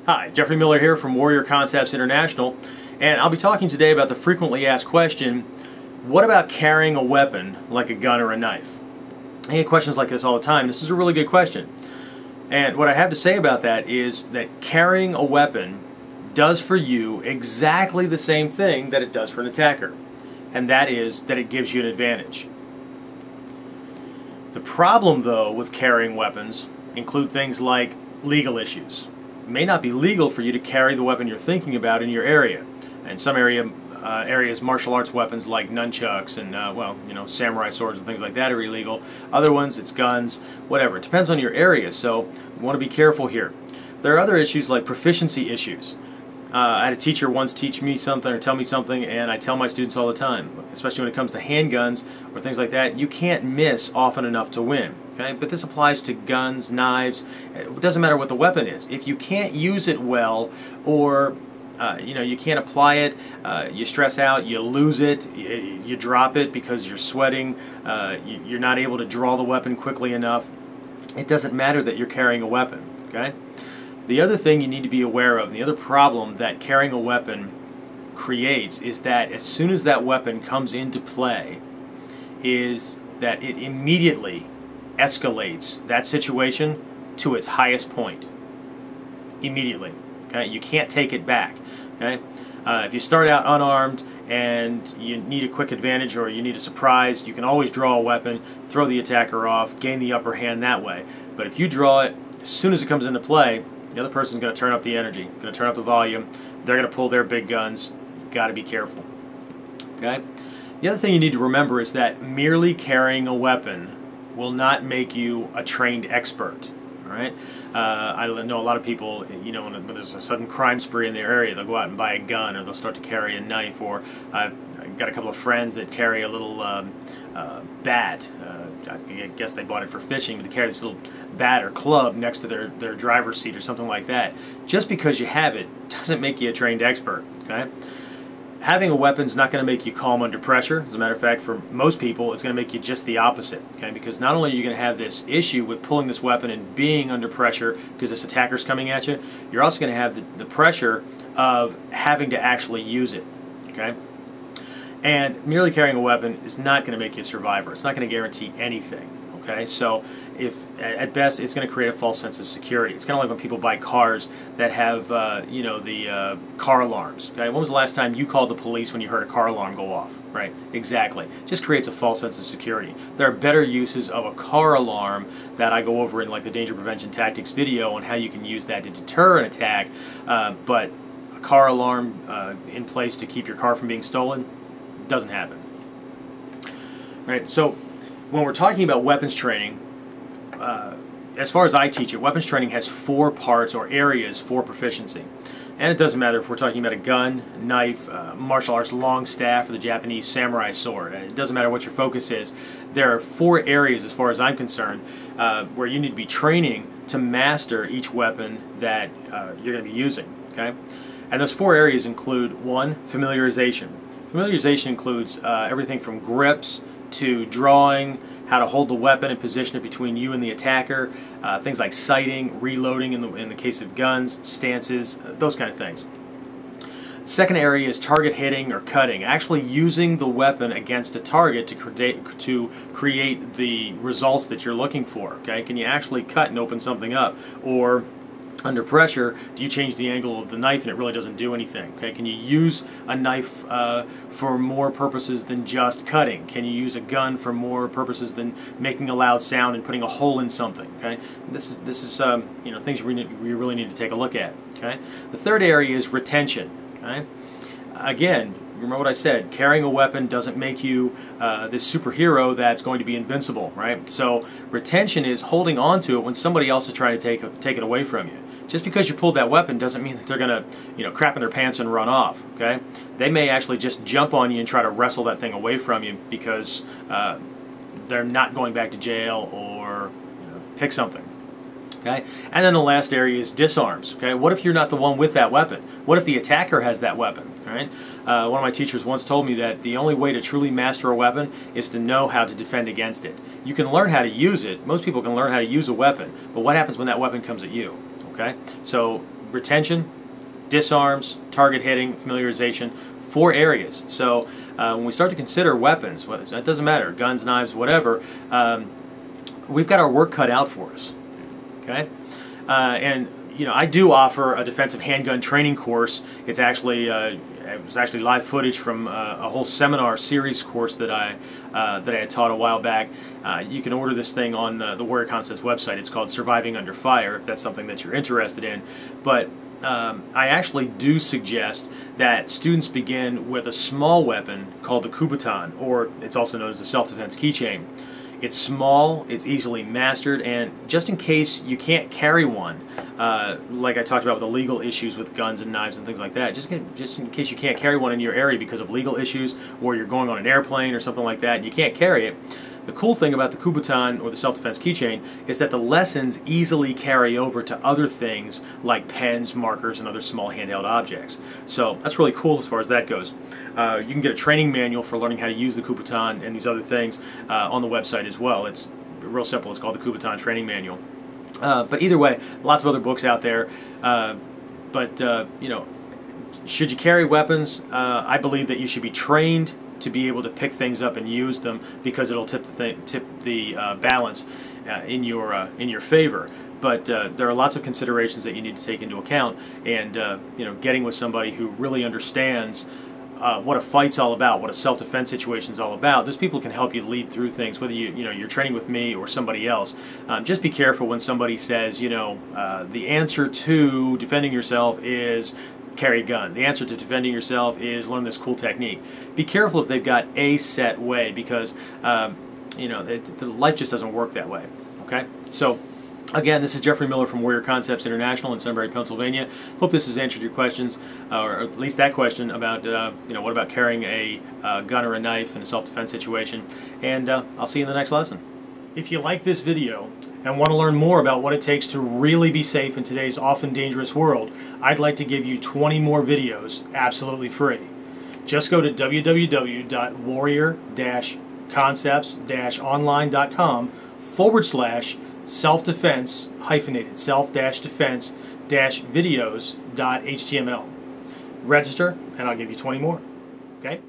Hi, Jeffrey Miller here from Warrior Concepts International, and I'll be talking today about the frequently asked question, what about carrying a weapon like a gun or a knife? I get questions like this all the time. This is a really good question. And what I have to say about that is that carrying a weapon does for you exactly the same thing that it does for an attacker, and that is that it gives you an advantage. The problem, though, with carrying weapons include things like legal issues. It may not be legal for you to carry the weapon you're thinking about in your area. In some areas, martial arts weapons like nunchucks and, samurai swords and things like that are illegal. Other ones, it's guns, whatever. It depends on your area, so you want to be careful here. There are other issues like proficiency issues. I had a teacher once teach me something or tell me something, and I tell my students all the time, especially when it comes to handguns or things like that, you can't miss often enough to win. Okay? But this applies to guns, knives. It doesn't matter what the weapon is. If you can't use it well, or you can't apply it, you stress out, you lose it, you drop it because you're sweating, you're not able to draw the weapon quickly enough, it doesn't matter that you're carrying a weapon. Okay? The other thing you need to be aware of, the other problem that carrying a weapon creates, is that as soon as that weapon comes into play, is that it immediately escalates that situation to its highest point. Immediately. Okay? You can't take it back. Okay? If you start out unarmed and you need a quick advantage or you need a surprise, you can always draw a weapon, throw the attacker off, gain the upper hand that way. But if you draw it, as soon as it comes into play, the other person's going to turn up the energy, going to turn up the volume, they're going to pull their big guns. You've got to be careful. Okay? The other thing you need to remember is that merely carrying a weapon will not make you a trained expert. All right? I know a lot of people, when there's a sudden crime spree in their area, they'll go out and buy a gun, or they'll start to carry a knife, or I've got a couple of friends that carry a little bat. I guess they bought it for fishing, but they carry this little bat or club next to their driver's seat or something like that. Just because you have it doesn't make you a trained expert. Okay? Having a weapon is not going to make you calm under pressure. As a matter of fact, for most people, it's going to make you just the opposite. Okay? Because not only are you going to have this issue with pulling this weapon and being under pressure because this attacker's coming at you, you're also going to have the pressure of having to actually use it. Okay? And merely carrying a weapon is not going to make you a survivor. It's not going to guarantee anything. Okay, so if at best it's going to create a false sense of security. It's kind of like when people buy cars that have the car alarms. Okay, when was the last time you called the police when you heard a car alarm go off? Right, exactly. Just creates a false sense of security. There are better uses of a car alarm that I go over in like the Danger Prevention Tactics video on how you can use that to deter an attack. But a car alarm in place to keep your car from being stolen doesn't happen. Right, so when we're talking about weapons training, as far as I teach it, weapons training has 4 parts or areas for proficiency. And it doesn't matter if we're talking about a gun, knife, martial arts long staff, or the Japanese samurai sword. It doesn't matter what your focus is. There are 4 areas, as far as I'm concerned, where you need to be training to master each weapon that you're going to be using. Okay? And those 4 areas include, 1, familiarization. Familiarization includes everything from grips to drawing, how to hold the weapon and position it between you and the attacker, things like sighting, reloading in the case of guns, stances, those kind of things. The second area is target hitting or cutting, actually using the weapon against a target to create the results that you're looking for. Okay? Can you actually cut and open something up? Or under pressure, do you change the angle of the knife and it really doesn't do anything? Okay? Can you use a knife for more purposes than just cutting? Can you use a gun for more purposes than making a loud sound and putting a hole in something? Okay? This is things we really need to take a look at. Okay? The third area is retention. Okay? Again, remember what I said, carrying a weapon doesn't make you this superhero that's going to be invincible, right? So retention is holding on to it when somebody else is trying to take it away from you. Just because you pulled that weapon doesn't mean that they're going to, crap in their pants and run off, okay? They may actually just jump on you and try to wrestle that thing away from you because they're not going back to jail or pick something. Okay? And then the last area is disarms. Okay? What if you're not the one with that weapon? What if the attacker has that weapon? All right? One of my teachers once told me that the only way to truly master a weapon is to know how to defend against it. You can learn how to use it. Most people can learn how to use a weapon, but what happens when that weapon comes at you? Okay? So retention, disarms, target hitting, familiarization, 4 areas. So when we start to consider weapons, whether it doesn't matter, guns, knives, whatever, we've got our work cut out for us. Okay, and I do offer a defensive handgun training course. It's actually it was actually live footage from a whole seminar series course that I had taught a while back. You can order this thing on the Warrior Concepts website. It's called Surviving Under Fire, if that's something that you're interested in. But I actually do suggest that students begin with a small weapon called the Kubotan, or it's also known as the self-defense keychain. It's small, it's easily mastered, and just in case you can't carry one, like I talked about with the legal issues with guns and knives and things like that, just in case you can't carry one in your area because of legal issues, or you're going on an airplane or something like that and you can't carry it, the cool thing about the Kubotan, or the self-defense keychain, is that the lessons easily carry over to other things like pens, markers, and other small handheld objects. So that's really cool as far as that goes. You can get a training manual for learning how to use the Kubotan and these other things on the website as well. It's real simple. It's called the Kubotan Training Manual. But either way, lots of other books out there. Should you carry weapons? I believe that you should be trained to be able to pick things up and use them, because it'll tip the balance in your favor. But there are lots of considerations that you need to take into account, and getting with somebody who really understands what a fight's all about, what a self-defense situation is all about. Those people can help you lead through things, whether you're training with me or somebody else. Just be careful when somebody says, the answer to defending yourself is carry a gun. The answer to defending yourself is learn this cool technique. Be careful if they've got a set way, because life just doesn't work that way. Okay, so again, this is Jeffrey Miller from Warrior Concepts International in Sunbury, Pennsylvania. Hope this has answered your questions, or at least that question about what about carrying a gun or a knife in a self-defense situation. And I'll see you in the next lesson. If you like this video and want to learn more about what it takes to really be safe in today's often dangerous world, I'd like to give you 20 more videos absolutely free. Just go to www.warrior-concepts-online.com/self-defense self-defense-videos.html. Register and I'll give you 20 more. Okay?